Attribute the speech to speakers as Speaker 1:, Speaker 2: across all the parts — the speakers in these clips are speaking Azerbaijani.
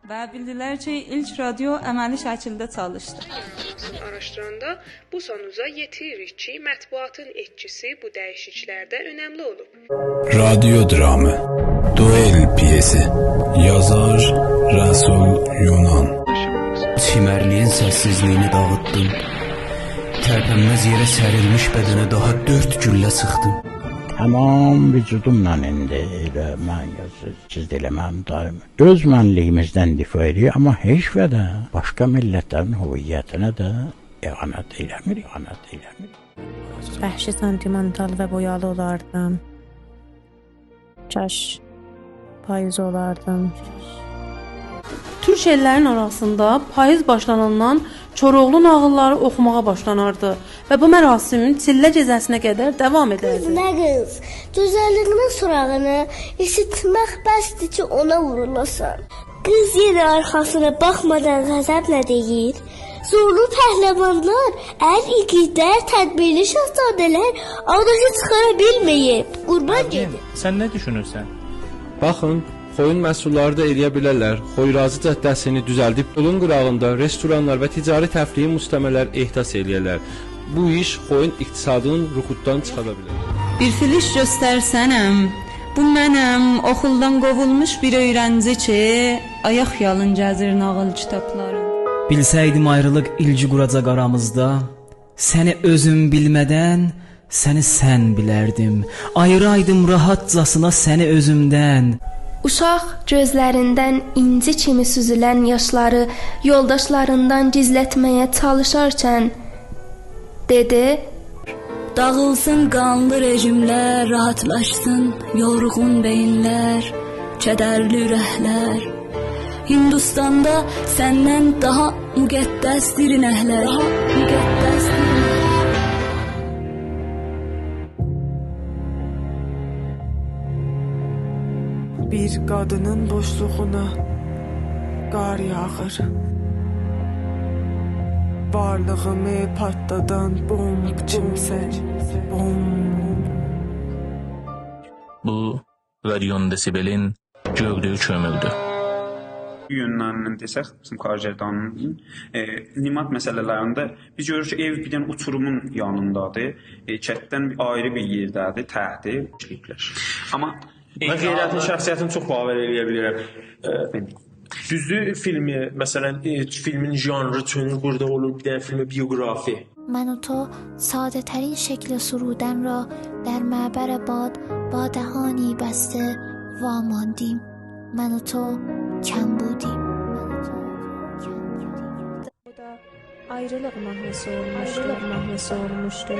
Speaker 1: Və bildilər ki, ilk radio əməli şəkildə çalışdı.
Speaker 2: Araşdıranda bu sonuca yetiririk ki, mətbuatın etkisi bu dəyişikliklərdə önəmli olub.
Speaker 3: Radyo dramı, duel piyesi, yazar Rəsul Yunan.
Speaker 4: Çimərliyin səssizliyini dağıtdım. Tərpənməz yerə sərilmiş bədənə daha 4 güllə sıxdım.
Speaker 5: Tamam vücudumla indi elə mən siz eləməm daim. Öz mənliyimizdən difa edirik, amma heç vədə başqa millətlərin hüviyyətinə də ihanət eləmir.
Speaker 6: Vəhşi sentimental və boyalı olardım. Kaş payız olardım.
Speaker 7: Türk şeirlərin arasında payız başlanandan Koroğlu nağılları oxumağa başlanardı və bu mərasimin çillə gecəsinə qədər davam edərdi.
Speaker 8: Nə qız, gözəlliyinin surağını eşitmək bəsdir ki, ona vurulasan. Qız yenə arxasına baxmadan qəzəblə deyir. Zorlu pəhləvanlar, igidlər, tədbirli şahzadələr adaşı çıxara bilməyib, qurban gedib.
Speaker 9: Sən nə düşünürsən?
Speaker 10: Baxın, xoyun məhsulları da eləyə bilərlər. Xoyrazı cəhdəsini düzəldib yolun qırağında restoranlar və ticari təfrihi müstəmələr ehdas eləyərlər. Bu iş xoyun iqtisadının ruhuddan çıxara bilər.
Speaker 1: Bir filiş göstərsənəm, bu mənəm oxuldan qovulmuş bir öyrənci ki, ayaq yalın gəzir nağıl kitabları.
Speaker 4: Bilsəydim ayrılıq ilgi quracaq aramızda, səni özüm bilmədən, səni sən bilərdim. Ayıraydım rahatcasına səni özümdən.
Speaker 11: Uşaq gözlərindən inci kimi süzülən yaşları yoldaşlarından gizlətməyə çalışarkən dedi:
Speaker 12: Dağılsın qanlı rejimlər, rahatlaşsın yorğun beyinlər, kədərli ürəklər. Hindistanda səndən daha müqəddəsdir inəklər,
Speaker 13: Bir qadının boşluğuna qar yağır. Varlığımı patladan bomb kimsən, bomb.
Speaker 9: Bu, Radion Desibel'in gördüğü kömürdü.
Speaker 14: Yönlərindən desək, bizim Karjerdanın limat məsələlərində biz görürük ki, ev bir dənə uçurumun yanındadır, kətdən ayrı bir yerdədir, təhdir. Amma
Speaker 9: Mən qeyriyyətin şəxsiyyətini çox baver eləyə bilirəm. Düzdür filmi, məsələn, filmin janrı üçün burada olur bir dənə filmi biyografi.
Speaker 15: من و تو ساده ترین شکل سرودن را در معبر باد با دهانی بسته واماندیم. من و تو کم بودیم.
Speaker 6: Ayrılıq mahnısı olmuşdu.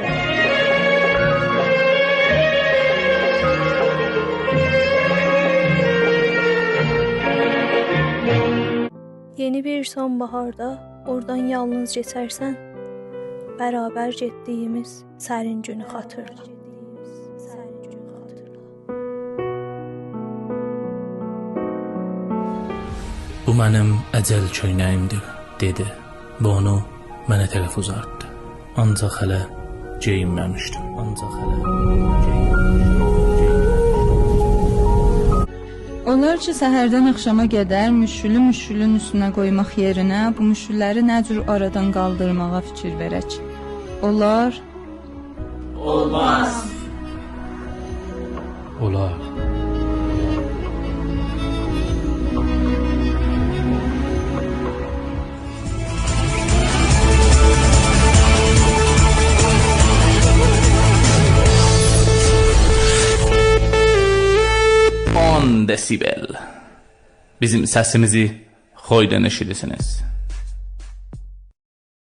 Speaker 6: Yeni bir sonbaharda oradan yalnız geçərsən, bərabər getdiyimiz sərin günü xatırla.
Speaker 9: Bu mənim əcəl köynəyimdir, dedi. Bu onu mənə tərəf uzartdı. Ancaq hələ geyinməmişdim.
Speaker 1: Onlar ki, səhərdən axşama qədər müşülün üstünə qoymaq yerinə bu müşülləri nə cür aradan qaldırmağa fikir verək. Onlar...
Speaker 9: Olmaz. Olar. Desibel. Bizim səsimizi xoydan eşidirsiniz.